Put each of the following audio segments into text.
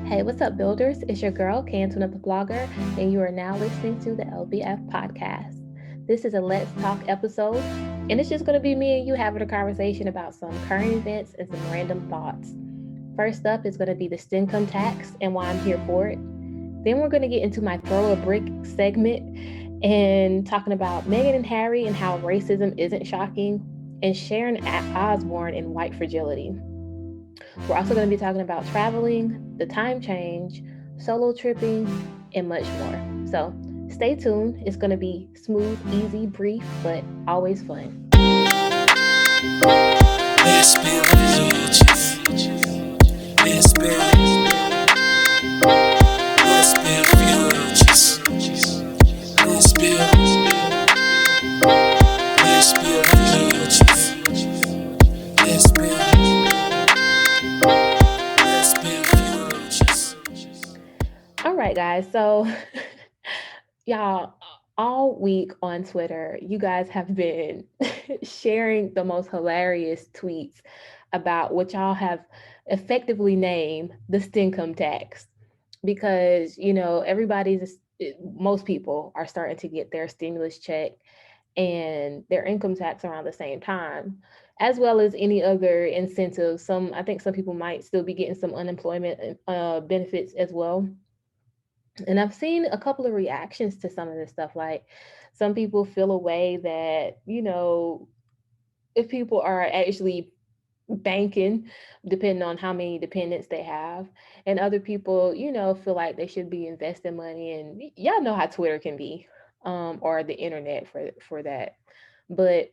Hey, what's up, builders? It's your girl, Cantona the blogger, and you are now listening to the LBF podcast. This is a Let's Talk episode, and it's just going to be me and you having a conversation about some current events and some random thoughts. First up is going to be the income tax and why I'm here for it. Then we're going to get into my throw a brick segment and talking about Meghan and Harry and how racism isn't shocking, and Sharon Osbourne and white fragility. We're also going to be talking about traveling, the time change, solo tripping, and much more. So stay tuned. It's going to be smooth, easy, brief, but always fun. Let's build futures. Let's build. Let's build futures. Let's build. Let's build futures. Let's build. All right, guys. So, y'all, all week on Twitter, you guys have been sharing the most hilarious tweets about what y'all have effectively named the stinkum tax. Because, most people are starting to get their stimulus check and their income tax around the same time, as well as any other incentives. I think some people might still be getting some unemployment benefits as well. And I've seen a couple of reactions to some of this stuff. Like some people feel a way that, if people are actually banking, depending on how many dependents they have, and other people, feel like they should be investing money. And y'all know how Twitter can be, or the internet for that. But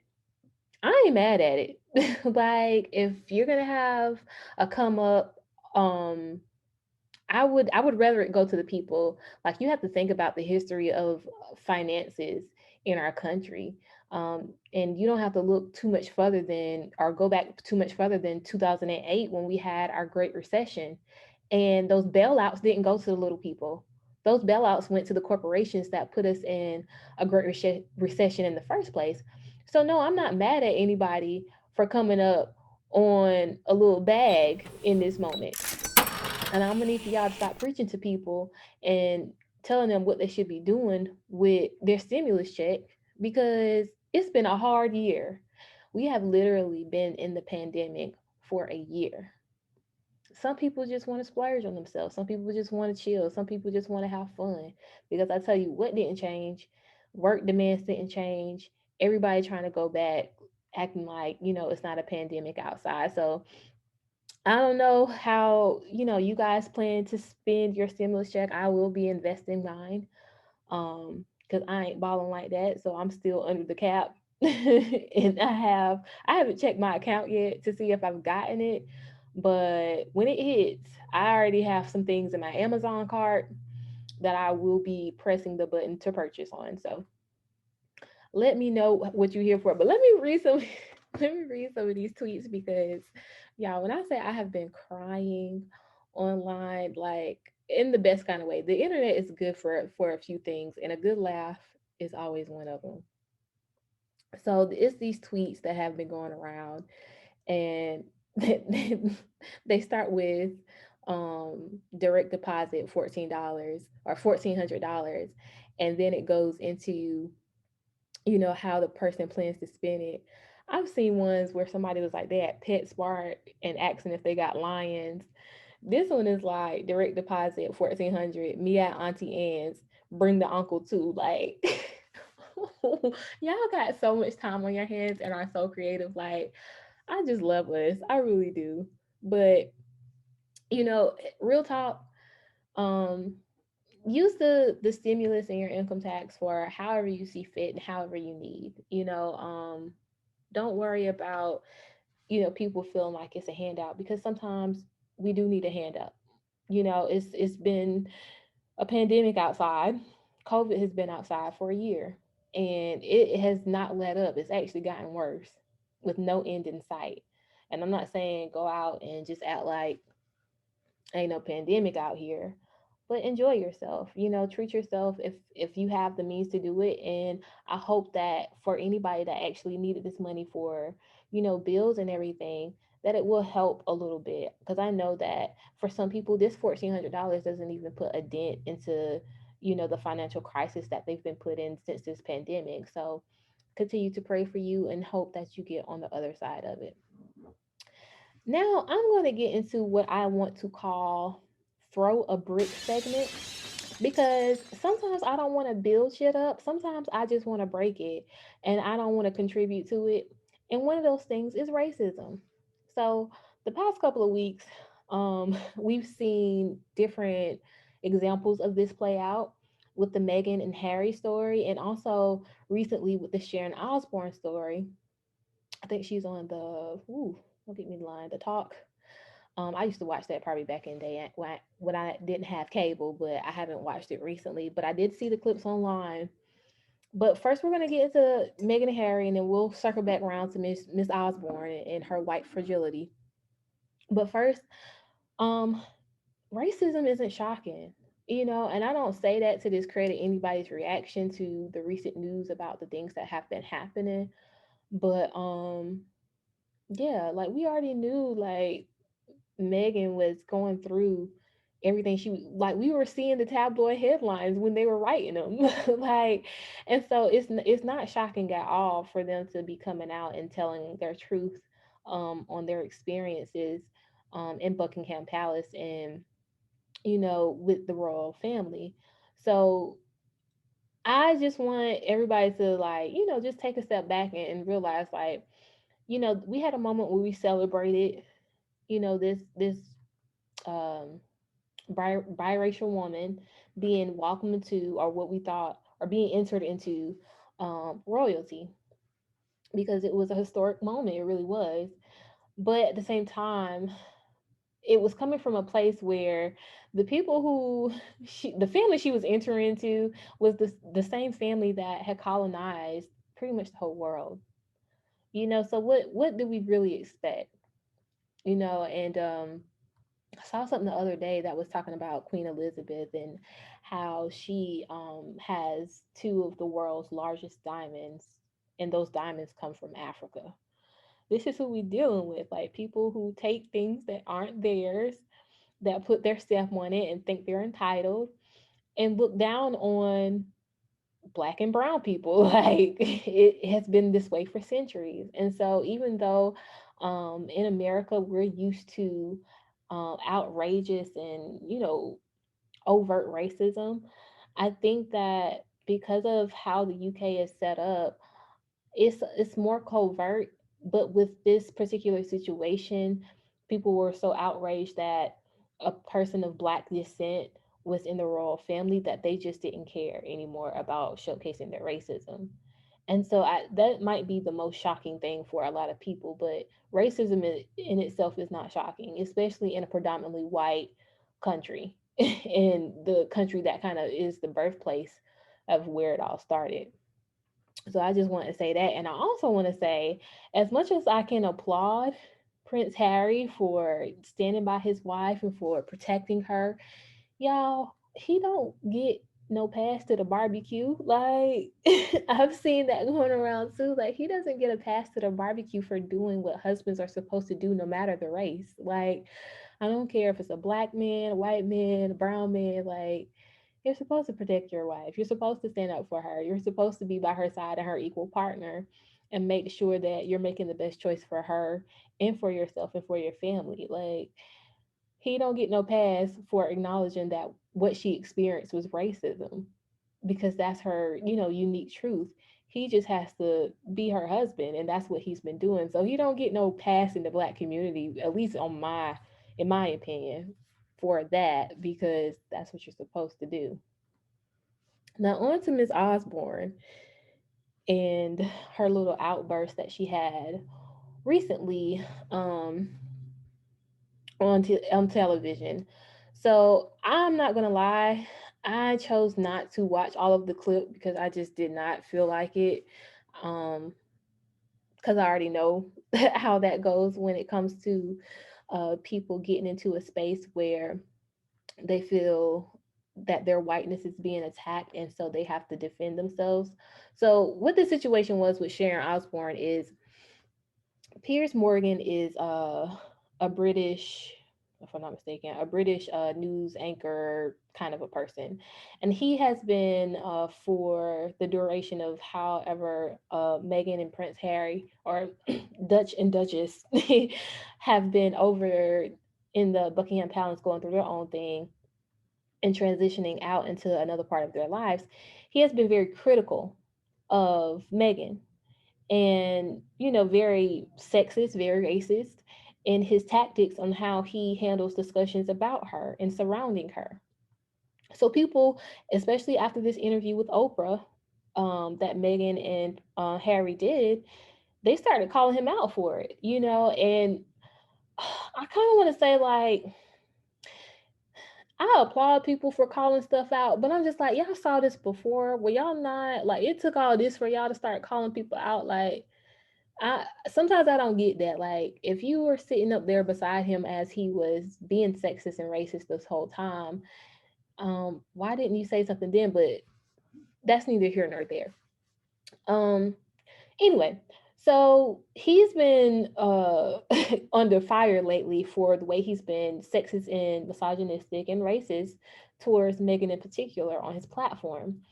I ain't mad at it. Like if you're gonna have a come up, um, I would rather it go to the people. Like you have to think about the history of finances in our country. And you don't have to look too much further than or go back too much further than 2008 when we had our Great Recession. And those bailouts didn't go to the little people. Those bailouts went to the corporations that put us in a recession in the first place. So no, I'm not mad at anybody for coming up on a little bag in this moment. And I'm gonna need for y'all to stop preaching to people and telling them what they should be doing with their stimulus check, because it's been a hard year. We have literally been in the pandemic for a year. Some people just want to splurge on themselves. Some people just want to chill. Some people just want to have fun. Because I tell you what didn't change, work demands didn't change. Everybody trying to go back, acting like, it's not a pandemic outside. So I don't know how, you guys plan to spend your stimulus check. I will be investing mine. Because I ain't balling like that. So I'm still under the cap. And I haven't checked my account yet to see if I've gotten it. But when it hits, I already have some things in my Amazon cart that I will be pressing the button to purchase on. So let me know what you're here for. But let me read some let me read some of these tweets, because y'all, when I say I have been crying online, like in the best kind of way. The internet is good for a few things, and a good laugh is always one of them. So it's these tweets that have been going around, and they start with direct deposit $14 or $1,400, and then it goes into how the person plans to spend it. I've seen ones where somebody was like they at PetSmart and asking if they got lions. This one is like direct deposit 1,400. Me at Auntie Anne's, bring the uncle too. Like y'all got so much time on your hands and are so creative. Like I just love us. I really do. But real talk. Um, use the stimulus and your income tax for however you see fit and however you need. Don't worry about people feeling like it's a handout, because sometimes we do need a handout. It's been a pandemic outside. COVID has been outside for a year, and it has not let up. It's actually gotten worse with no end in sight. And I'm not saying go out and just act like ain't no pandemic out here, but enjoy yourself. Treat yourself if you have the means to do it. And I hope that for anybody that actually needed this money for bills and everything, that it will help a little bit, because I know that for some people this $1,400 doesn't even put a dent into, the financial crisis that they've been put in since this pandemic. So continue to pray for you and hope that you get on the other side of it. Now I'm going to get into what I want to call throw a brick segment, because sometimes I don't want to build shit up. Sometimes I just want to break it and I don't want to contribute to it. And one of those things is racism. So the past couple of weeks, we've seen different examples of this play out with the Meghan and Harry story, and also recently with the Sharon Osbourne story. I think she's on the, don't get me the line, the talk. I used to watch that probably back in the day when I didn't have cable, but I haven't watched it recently. But I did see the clips online. But first, we're gonna get into Meghan and Harry, and then we'll circle back around to Miss Osborne and her white fragility. But first, um, racism isn't shocking, and I don't say that to discredit anybody's reaction to the recent news about the things that have been happening. But yeah, like we already knew, like Megan was going through everything like we were seeing the tabloid headlines when they were writing them. Like, and so it's not shocking at all for them to be coming out and telling their truth on their experiences in Buckingham Palace, and with the royal family. So I just want everybody to, like, just take a step back and realize, like, we had a moment where we celebrated, this um biracial woman being welcomed into, or what we thought, or being entered into royalty, because it was a historic moment. It really was. But at the same time, it was coming from a place where the people who the family she was entering into was the same family that had colonized pretty much the whole world. So what do we really expect? And I saw something the other day that was talking about Queen Elizabeth and how she has two of the world's largest diamonds, and those diamonds come from Africa. This is who we dealing with, like people who take things that aren't theirs, that put their stamp on it and think they're entitled, and look down on black and brown people. Like it has been this way for centuries. And so even though in America we're used to outrageous and overt racism, I think that because of how the UK is set up, it's more covert. But with this particular situation, people were so outraged that a person of black descent was in the royal family that they just didn't care anymore about showcasing their racism. And so that might be the most shocking thing for a lot of people, but racism in itself is not shocking, especially in a predominantly white country, in the country that kind of is the birthplace of where it all started. So I just want to say that. And I also want to say, as much as I can applaud Prince Harry for standing by his wife and for protecting her, y'all, he don't get no pass to the barbecue. Like, I've seen that going around too. Like, he doesn't get a pass to the barbecue for doing what husbands are supposed to do, no matter the race. Like, I don't care if it's a black man, a white man, a brown man. Like, you're supposed to protect your wife. You're supposed to stand up for her. You're supposed to be by her side and her equal partner, and make sure that you're making the best choice for her and for yourself and for your family. Like, he don't get no pass for acknowledging that what she experienced was racism, because that's her, unique truth. He just has to be her husband, and that's what he's been doing. So he don't get no pass in the black community, at least in my opinion, for that, because that's what you're supposed to do. Now on to Miss Osborne and her little outburst that she had recently um on television. So I'm not gonna lie, I chose not to watch all of the clip because I just did not feel like it. Um, because I already know how that goes when it comes to people getting into a space where they feel that their whiteness is being attacked, and so they have to defend themselves. So what the situation was with Sharon Osbourne is Piers Morgan is a British, if I'm not mistaken, a British news anchor kind of a person, and he has been for the duration of however Meghan and Prince Harry, or Dutch and Duchess, have been over in the Buckingham Palace going through their own thing and transitioning out into another part of their lives. He has been very critical of Meghan, and very sexist, very racist in his tactics on how he handles discussions about her and surrounding her. So people, especially after this interview with Oprah, that Meghan and Harry did, they started calling him out for it, and I kind of want to say, like, I applaud people for calling stuff out, but I'm just like, y'all saw this before. Well, y'all not like, it took all this for y'all to start calling people out. Like, I sometimes I don't get that. Like, if you were sitting up there beside him as he was being sexist and racist this whole time, why didn't you say something then? But that's neither here nor there. Um, Anyway, so he's been under fire lately for the way he's been sexist and misogynistic and racist towards Megan in particular on his platform.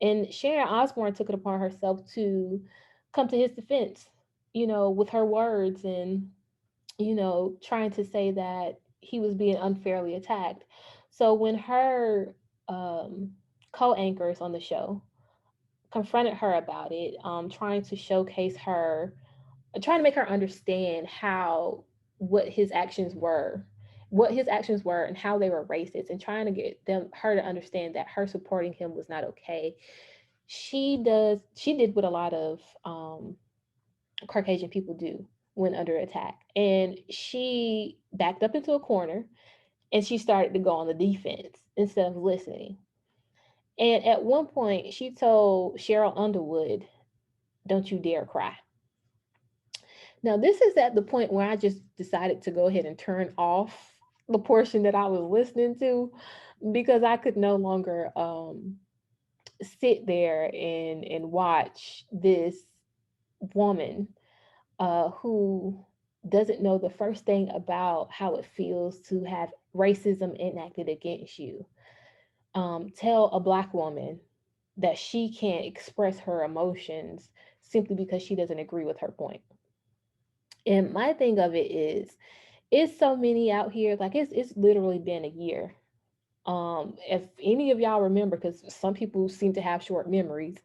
And Sharon Osbourne took it upon herself to come to his defense, with her words, and trying to say that he was being unfairly attacked. So when her um, co-anchors on the show confronted her about it, trying to showcase her, trying to make her understand how what his actions were, and how they were racist, and trying to get her to understand that her supporting him was not okay. She did what a lot of Caucasian people do when under attack, and she backed up into a corner and she started to go on the defense instead of listening. And at one point, she told Cheryl Underwood, "Don't you dare cry." Now, this is at the point where I just decided to go ahead and turn off the portion that I was listening to, because I could no longer sit there and watch this woman who doesn't know the first thing about how it feels to have racism enacted against you, tell a Black woman that she can't express her emotions simply because she doesn't agree with her point. And my thing of it is, it's so many out here, like it's literally been a year. If any of y'all remember, because some people seem to have short memories,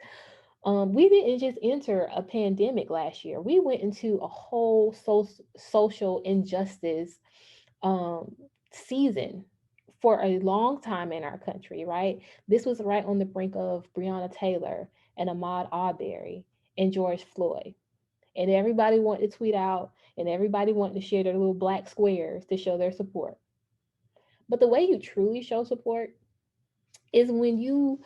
we didn't just enter a pandemic last year. We went into a whole social injustice um, season for a long time in our country, right? This was right on the brink of Breonna Taylor and Ahmaud Arbery and George Floyd. And everybody wanted to tweet out, and everybody wanted to share their little black squares to show their support. But the way you truly show support is when you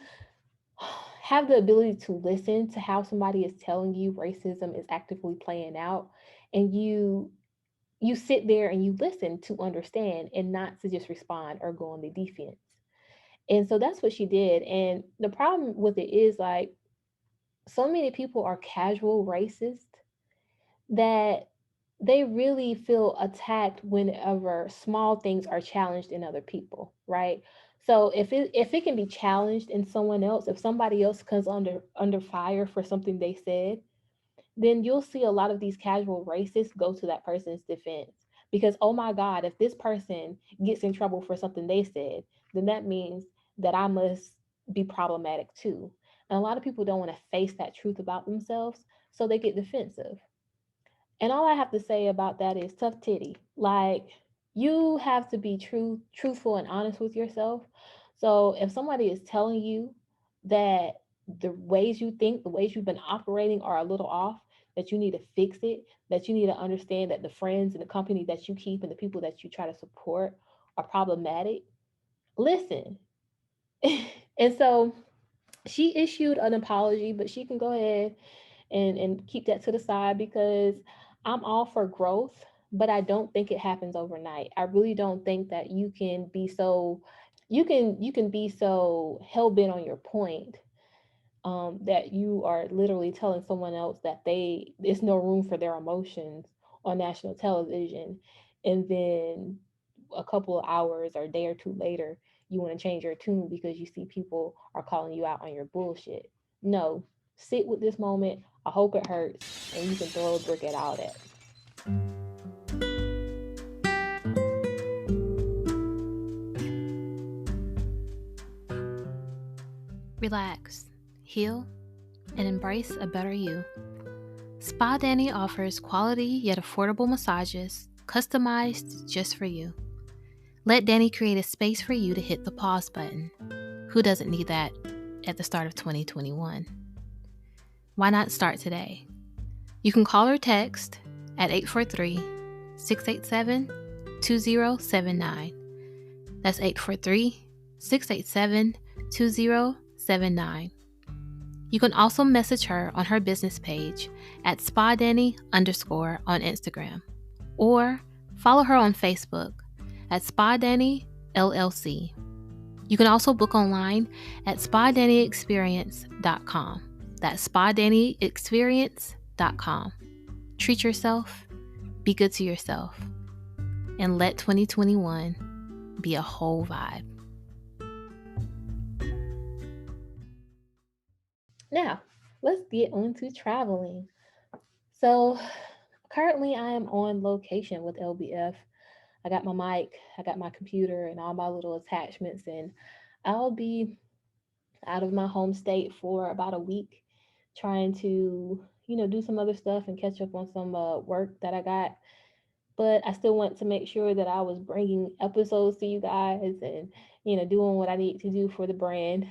have the ability to listen to how somebody is telling you racism is actively playing out, and you sit there and you listen to understand and not to just respond or go on the defense. And so that's what she did. And the problem with it is, like, so many people are casual racist that they really feel attacked whenever small things are challenged in other people, right? So if it can be challenged in someone else, if somebody else comes under fire for something they said, then you'll see a lot of these casual racists go to that person's defense, because, oh my God, if this person gets in trouble for something they said, then that means that I must be problematic too. And a lot of people don't want to face that truth about themselves, so they get defensive. And all I have to say about that is tough titty. Like, you have to be truthful and honest with yourself. So if somebody is telling you that the ways you think, the ways you've been operating are a little off, that you need to fix it, that you need to understand that the friends and the company that you keep and the people that you try to support are problematic, listen. And so she issued an apology, but she can go ahead and keep that to the side, because I'm all for growth, but I don't think it happens overnight. I really don't think that you can be so hell bent on your point, that you are literally telling someone else that there's no room for their emotions on national television, and then a couple of hours or a day or two later, you want to change your tune because you see people are calling you out on your bullshit. No, sit with this moment. I hope it hurts, and you can throw a brick at all that. Relax, heal, and embrace a better you. Spa Danny offers quality yet affordable massages customized just for you. Let Danny create a space for you to hit the pause button. Who doesn't need that at the start of 2021? Why not start today? You can call or text at 843-687-2079. That's 843-687-2079. You can also message her on her business page at SpaDanny_ on Instagram, or follow her on Facebook at SpaDanny LLC. You can also book online at SpaDannyExperience.com. That's SpaDannyExperience.com. Treat yourself, be good to yourself, and let 2021 be a whole vibe. Now, let's get on to traveling. So, currently I am on location with LBF. I got my mic, I got my computer, and all my little attachments, and I'll be out of my home state for about a week trying to, do some other stuff and catch up on some work that I got. But I still want to make sure that I was bringing episodes to you guys and, doing what I need to do for the brand.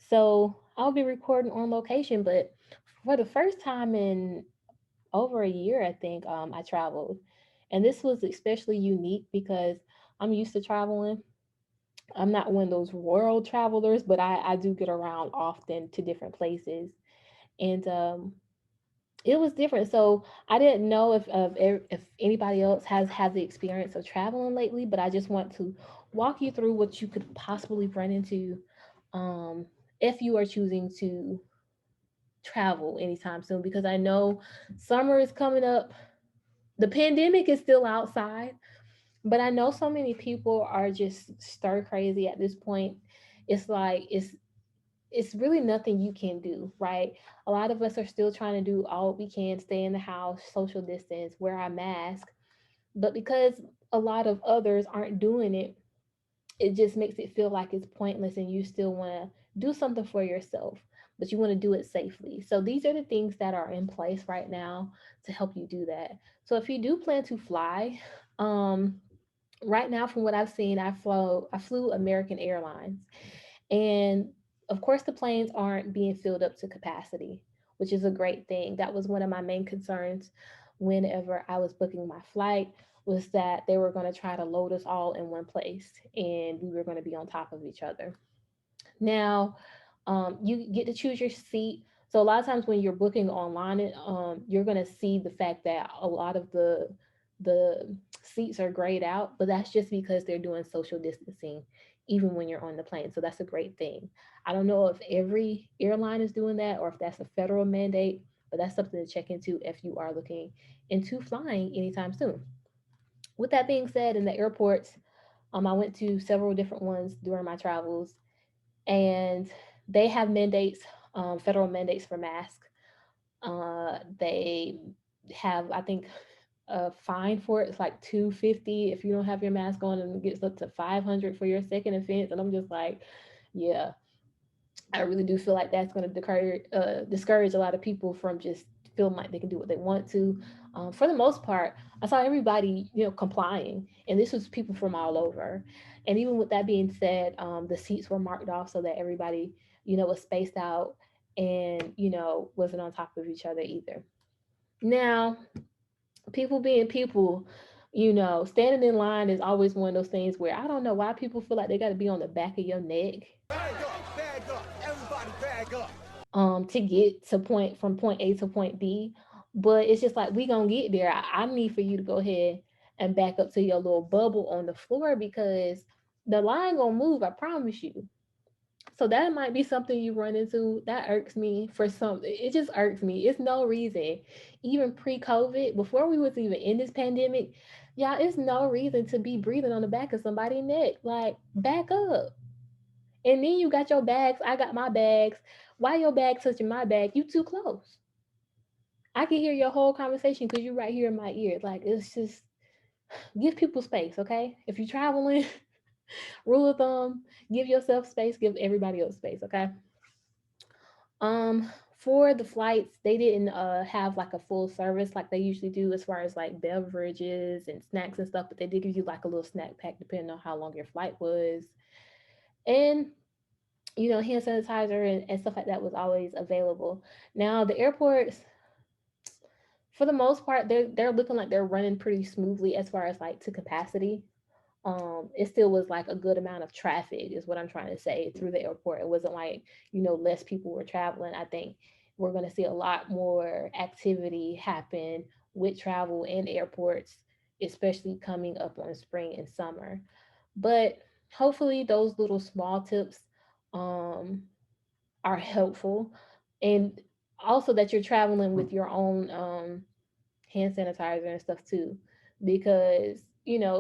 So I'll be recording on location, but for the first time in over a year, I think, I traveled. And this was especially unique because I'm used to traveling. I'm not one of those world travelers, but I do get around often to different places. And it was different. So I didn't know if anybody else has had the experience of traveling lately, but I just want to walk you through what you could possibly run into um, if you are choosing to travel anytime soon. Because I know summer is coming up. The pandemic is still outside, but I know so many people are just stir crazy at this point. It's like it's really nothing you can do, right? A lot of us are still trying to do all we can, stay in the house, social distance, wear our mask. But because a lot of others aren't doing it, it just makes it feel like it's pointless and you still want to do something for yourself, but you want to do it safely. So these are the things that are in place right now to help you do that. So if you do plan to fly, um, right now from what I've seen, I flew American Airlines, and of course, the planes aren't being filled up to capacity, which is a great thing. That was one of my main concerns whenever I was booking my flight, was that they were going to try to load us all in one place and we were going to be on top of each other. Now, you get to choose your seat. So a lot of times when you're booking online, you're going to see the fact that a lot of the seats are grayed out, but that's just because they're doing social distancing even when you're on the plane. So that's a great thing. I don't know if every airline is doing that or if that's a federal mandate, but that's something to check into if you are looking into flying anytime soon. With that being said, in the airports, I went to several different ones during my travels, and they have mandates, federal mandates for masks. They have, I think, a fine for it. It's like 250 if you don't have your mask on, and it gets up to 500 for your second offense. And I'm just like, yeah, I really do feel like that's going to discourage a lot of people from just feeling like they can do what they want to. For the most part, I saw everybody, complying, and this was people from all over. And even with that being said, the seats were marked off so that everybody, was spaced out and wasn't on top of each other either. Now, people being people, standing in line is always one of those things where I don't know why people feel like they got to be on the back of your neck Bag up, everybody bag up. to get to point A to point B. But it's just like we gonna get there. I need for you to go ahead and back up to your little bubble on the floor because the line gonna move, I promise you. So that might be something you run into. That irks me for some. It just irks me. It's no reason. Even pre-COVID, before we was even in this pandemic, y'all, it's no reason to be breathing on the back of somebody's neck. Like, back up. And then you got your bags. I got my bags. Why your bag touching my bag? You too close. I can hear your whole conversation because you're right here in my ear. Like, it's just give people space, okay? If you're traveling, rule of thumb, give yourself space, give everybody else space, okay? For the flights, they didn't have like a full service like they usually do as far as like beverages and snacks and stuff, but they did give you like a little snack pack depending on how long your flight was. And hand sanitizer and stuff like that was always available. Now the airports, for the most part, they're looking like they're running pretty smoothly as far as like to capacity. It still was like a good amount of traffic is what I'm trying to say through the airport. It wasn't like, less people were traveling. I think we're going to see a lot more activity happen with travel and airports, especially coming up on spring and summer. But hopefully those little small tips um, are helpful. And also that you're traveling with your own hand sanitizer and stuff too, because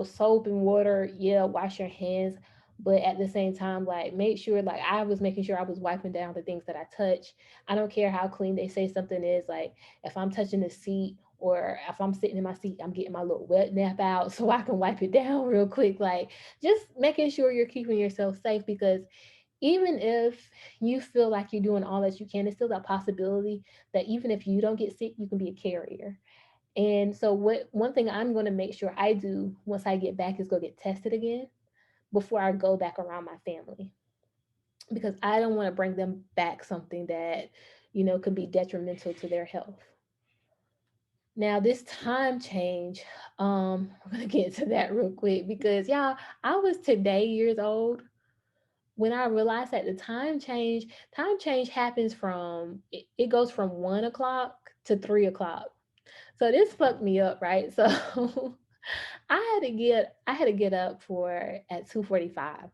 soap and water, yeah, wash your hands, but at the same time, like, make sure, like, I was making sure I was wiping down the things that I touch. I don't care how clean they say something is. Like, if I'm touching the seat or if I'm sitting in my seat, I'm getting my little wet nap out so I can wipe it down real quick. Like, just making sure you're keeping yourself safe, because even if you feel like you're doing all that you can, it's still that possibility that even if you don't get sick, you can be a carrier. And so what one thing I'm going to make sure I do once I get back is go get tested again before I go back around my family, because I don't want to bring them back something that, could be detrimental to their health. Now this time change, I'm going to get to that real quick because y'all, I was today years old when I realized that the time change happens from, it goes from 1 o'clock to 3 o'clock. So this fucked me up, right? So I had to get up for at 2:45.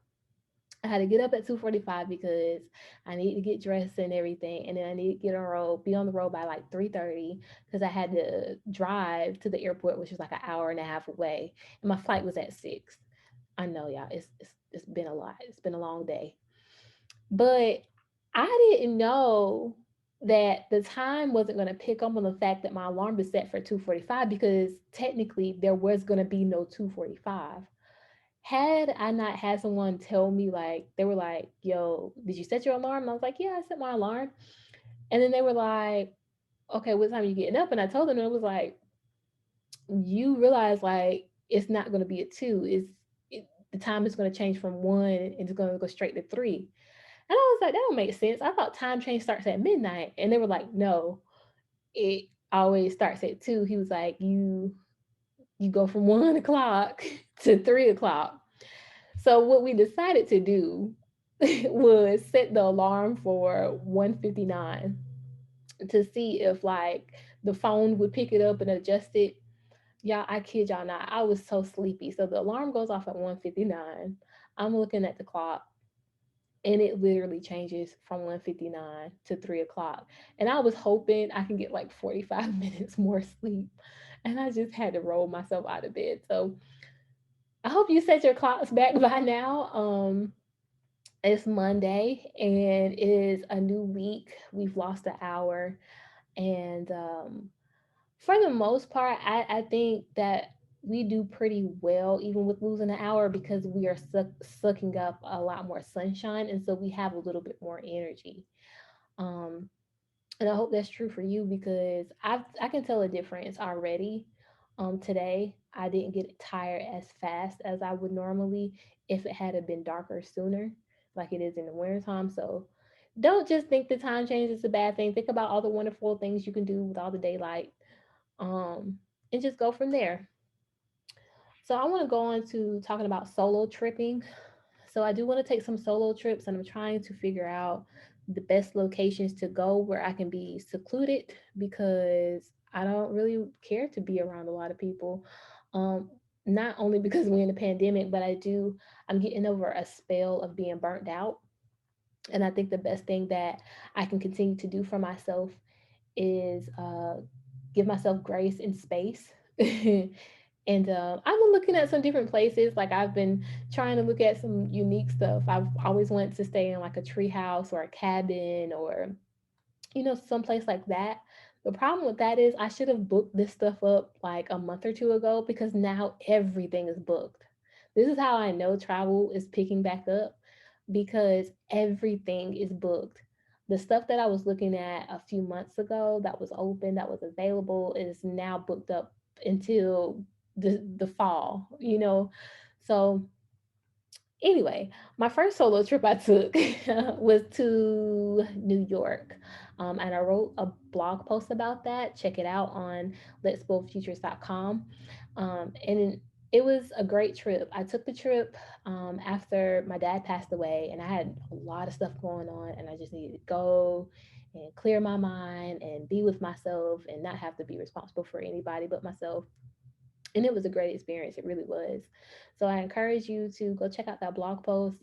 I had to get up at 2:45 because I need to get dressed and everything, and then I need to be on the road by like 3:30 because I had to drive to the airport, which was like an hour and a half away, and my flight was at 6. I know, y'all, it's been a lot. It's been a long day, but I didn't know that the time wasn't going to pick up on the fact that my alarm is set for 2:45, because technically there was going to be no 2:45. Had I not had someone tell me, like, they were like, "Yo, did you set your alarm?" And I was like, "Yeah, I set my alarm." And then they were like, "Okay, what time are you getting up?" And I told them, and it was like, "You realize, like, it's not going to be at 2. The time is going to change from 1 and it's going to go straight to 3." And I was like, "That don't make sense. I thought time change starts at midnight." And they were like, "No, it always starts at 2." He was like, "You go from 1 o'clock to 3 o'clock." So what we decided to do was set the alarm for 1:59 to see if, like, the phone would pick it up and adjust it. Y'all, I kid y'all not, I was so sleepy. So the alarm goes off at 1:59. I'm looking at the clock, and it literally changes from 1:59 to 3 o'clock. And I was hoping I can get like 45 minutes more sleep. And I just had to roll myself out of bed. So I hope you set your clocks back by now. It's Monday and it is a new week. We've lost an hour. And for the most part, I think that we do pretty well even with losing an hour, because we are sucking up a lot more sunshine, and so we have a little bit more energy. Um, and I hope that's true for you, because I can tell a difference already. Today I didn't get tired as fast as I would normally if it had been darker sooner, like it is in the wintertime. So don't just think the time change is a bad thing. Think about all the wonderful things you can do with all the daylight, um, and just go from there. So I want to go on to talking about solo tripping. So I do want to take some solo trips, and I'm trying to figure out the best locations to go where I can be secluded, because I don't really care to be around a lot of people. Um, Not only because we're in a pandemic, but I'm getting over a spell of being burnt out. And I think the best thing that I can continue to do for myself is give myself grace and space. And I've been looking at some different places. Like I've been trying to look at some unique stuff. I've always wanted to stay in like a tree house or a cabin or, someplace like that. The problem with that is I should have booked this stuff up like a month or two ago because now everything is booked. This is how I know travel is picking back up because everything is booked. The stuff that I was looking at a few months ago that was open, that was available, is now booked up until the fall, So anyway, my first solo trip I took was to New York. And I wrote a blog post about that. Check it out on letsbuildfutures.com. And it was a great trip. I took the trip after my dad passed away, and I had a lot of stuff going on, and I just needed to go and clear my mind and be with myself and not have to be responsible for anybody but myself. And it was a great experience. It really was. So I encourage you to go check out that blog post.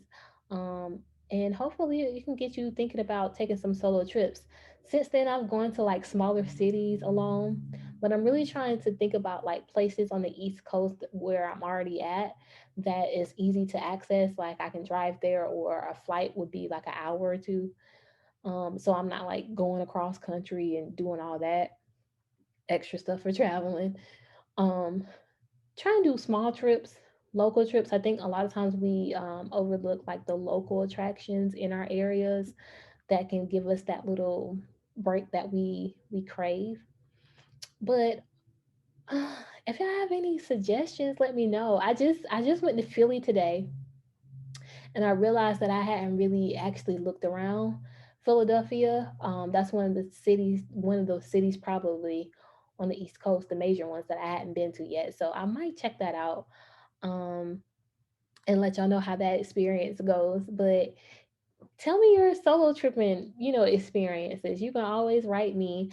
Um, and hopefully it can get you thinking about taking some solo trips. Since then, I've gone to like smaller cities alone, but I'm really trying to think about like places on the East Coast where I'm already at that is easy to access. Like I can drive there, or a flight would be like an hour or two. So I'm not like going across country and doing all that extra stuff for traveling. Um, Try and do small trips, local trips. I think a lot of times we overlook like the local attractions in our areas that can give us that little break that we crave. But if y'all have any suggestions, let me know. I just went to Philly today, and I realized that I hadn't really actually looked around Philadelphia. That's one of those cities probably on the East Coast, the major ones that I hadn't been to yet. So I might check that out. Um, and let y'all know how that experience goes. But tell me your solo tripping, experiences. You can always write me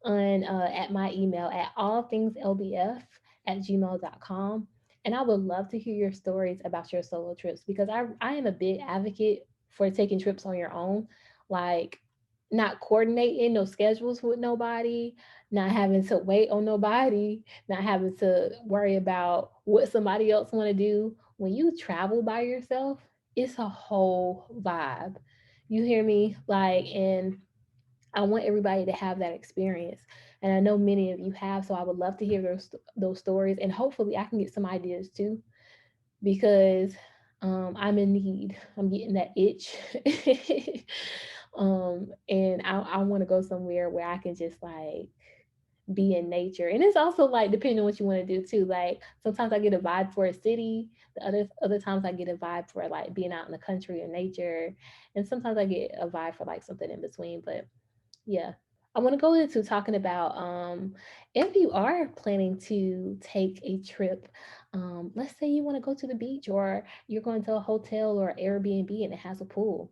on at my email at allthingslbf@gmail.com. And I would love to hear your stories about your solo trips because I am a big advocate for taking trips on your own. Like not coordinating no schedules with nobody, not having to wait on nobody, not having to worry about what somebody else want to do. When you travel by yourself, it's a whole vibe. You hear me? Like, and I want everybody to have that experience. And I know many of you have, so I would love to hear those stories. And hopefully, I can get some ideas too, because I'm in need. I'm getting that itch. And I want to go somewhere where I can just like be in nature. And it's also like depending on what you want to do too. Like sometimes I get a vibe for a city, the other times I get a vibe for like being out in the country or nature. And sometimes I get a vibe for like something in between. But yeah. I want to go into talking about if you are planning to take a trip, let's say you want to go to the beach or you're going to a hotel or Airbnb and it has a pool.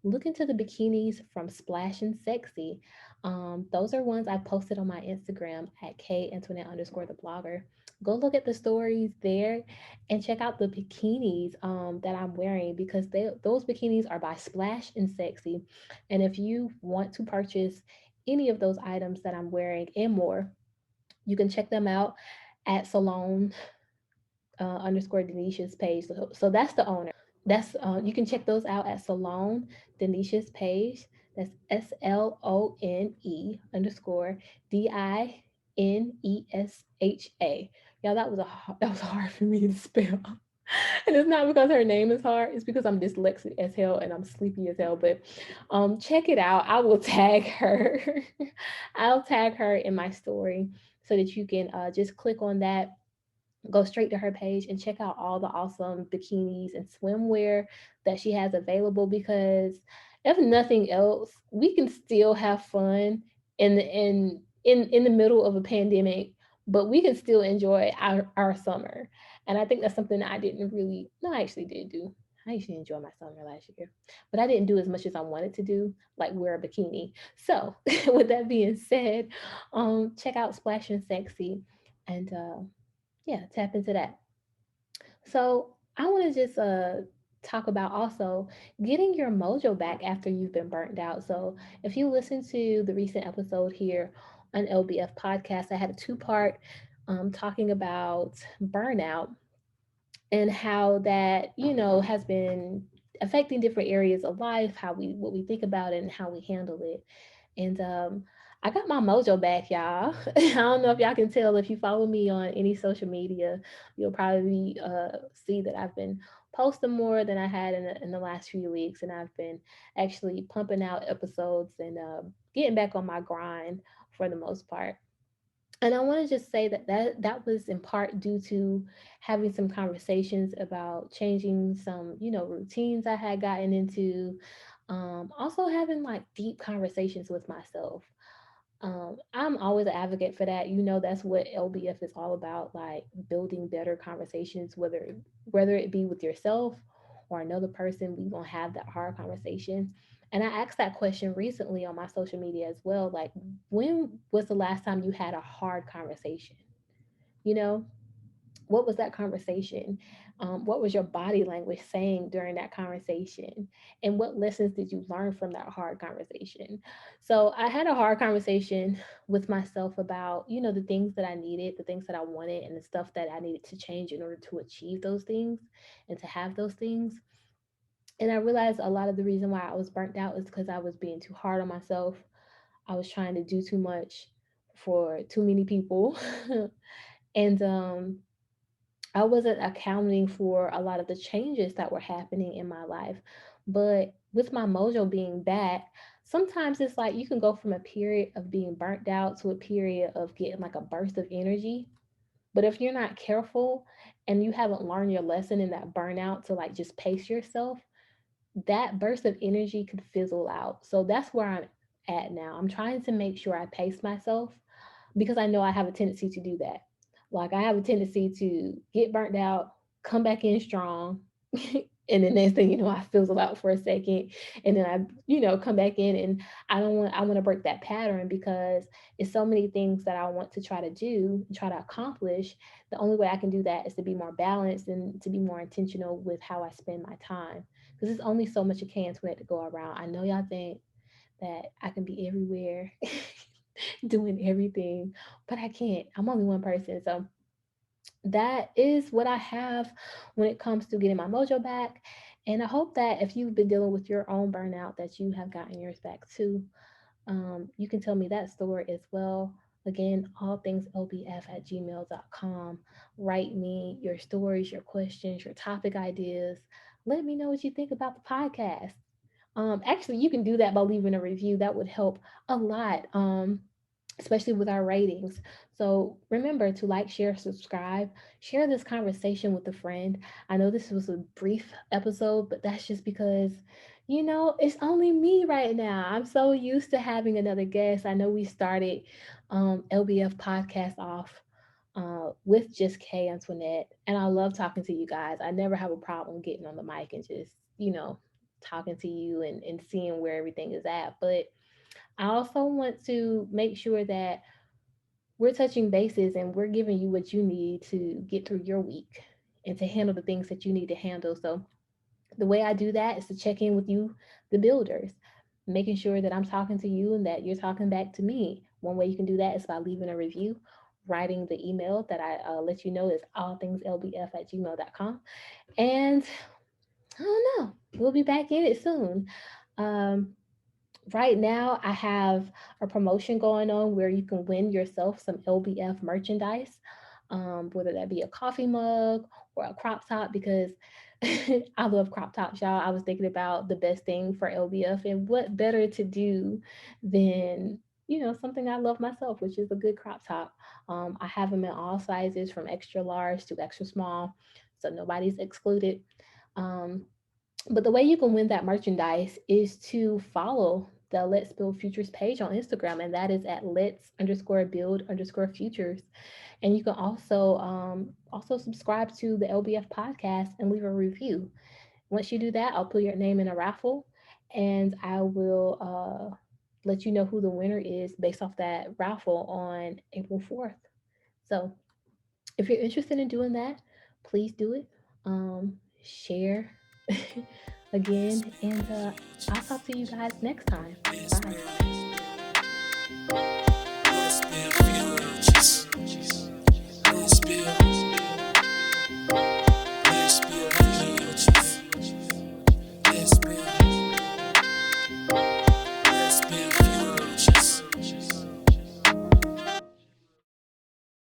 Look into the bikinis from Splash and Sexy. Those are ones I posted on my Instagram at K Antoinette underscore the blogger. Go look at the stories there and check out the bikinis that I'm wearing because those bikinis are by Splash and Sexy. And if you want to purchase any of those items that I'm wearing and more, you can check them out at Salon underscore Denisha's page. So that's the owner. That's you can check those out at Salon Denisha's page. That's SLONE underscore DINESHA. Yeah, that was hard for me to spell. And it's not because her name is hard, it's because I'm dyslexic as hell and I'm sleepy as hell. But check it out. I will tag her. I'll tag her in my story so that you can just click on that, go straight to her page and check out all the awesome bikinis and swimwear that she has available because if nothing else, we can still have fun in the middle of a pandemic, but we can still enjoy our summer. And I think that's something that I didn't really no, I actually did do. I actually enjoyed my summer last year, but I didn't do as much as I wanted to do, like wear a bikini. So, with that being said, check out Splash and Sexy, and yeah, tap into that. So I want to just talk about also getting your mojo back after you've been burnt out. So, if you listen to the recent episode here on LBF podcast, I had a two-part talking about burnout and how that, has been affecting different areas of life, how we what we think about it and how we handle it. And I got my mojo back, y'all. I don't know if y'all can tell if you follow me on any social media, you'll probably see that I've been posting more than I had in the last few weeks, and I've been actually pumping out episodes and getting back on my grind for the most part. And I want to just say that was in part due to having some conversations about changing some, routines I had gotten into. Also having like deep conversations with myself. I'm always an advocate for that. That's what LBF is all about, like building better conversations, whether it be with yourself or another person. We gonna have that hard conversation. And I asked that question recently on my social media as well. Like, when was the last time you had a hard conversation? You know, what was that conversation? What was your body language saying during that conversation? And what lessons did you learn from that hard conversation? So I had a hard conversation with myself about, the things that I needed, the things that I wanted, and the stuff that I needed to change in order to achieve those things and to have those things. And I realized a lot of the reason why I was burnt out is because I was being too hard on myself. I was trying to do too much for too many people. And I wasn't accounting for a lot of the changes that were happening in my life. But with my mojo being back, sometimes it's like you can go from a period of being burnt out to a period of getting like a burst of energy. But if you're not careful and you haven't learned your lesson in that burnout to like just pace yourself, that burst of energy could fizzle out. So that's where I'm at now. I'm trying to make sure I pace myself because I know I have a tendency to do that. Like I have a tendency to get burnt out, come back in strong, and the next thing you know, I fizzle out for a second, and then I, come back in, and I want to break that pattern because it's so many things that I want to try to do and try to accomplish. The only way I can do that is to be more balanced and to be more intentional with how I spend my time because there's only so much a can 20 to go around. I know y'all think that I can be everywhere doing everything, but I can't. I'm only one person. So that is what I have when it comes to getting my mojo back. And I hope that if you've been dealing with your own burnout, that you have gotten yours back too. You can tell me that story as well. Again, all things lbf@gmail.com. Write me your stories, your questions, your topic ideas. Let me know what you think about the podcast. Actually, you can do that by leaving a review. That would help a lot, especially with our ratings. So remember to like, share, subscribe, share this conversation with a friend. I know this was a brief episode, but that's just because, it's only me right now. I'm so used to having another guest. I know we started LBF podcast off with just Kay Antoinette, and I love talking to you guys. I never have a problem getting on the mic and just, talking to you and seeing where everything is at. But I also want to make sure that we're touching bases and we're giving you what you need to get through your week and to handle the things that you need to handle. So, the way I do that is to check in with you, the builders, making sure that I'm talking to you and that you're talking back to me. One way you can do that is by leaving a review, writing the email that I let you know is allthingslbf@gmail.com. And I don't know, we'll be back in it soon. Um, right now, I have a promotion going on where you can win yourself some LBF merchandise, whether that be a coffee mug or a crop top, because I love crop tops, y'all. I was thinking about the best thing for LBF, and what better to do than, something I love myself, which is a good crop top. I have them in all sizes from extra large to extra small, so nobody's excluded. Um, but the way you can win that merchandise is to follow the Let's Build Futures page on Instagram, and that is at let's_build_futures. And you can also subscribe to the LBF podcast and leave a review. Once you do that, I'll put your name in a raffle, and I will let you know who the winner is based off that raffle on April 4th. So if you're interested in doing that, please do it. Share. again, and I'll talk to you guys next time. Bye. Let's build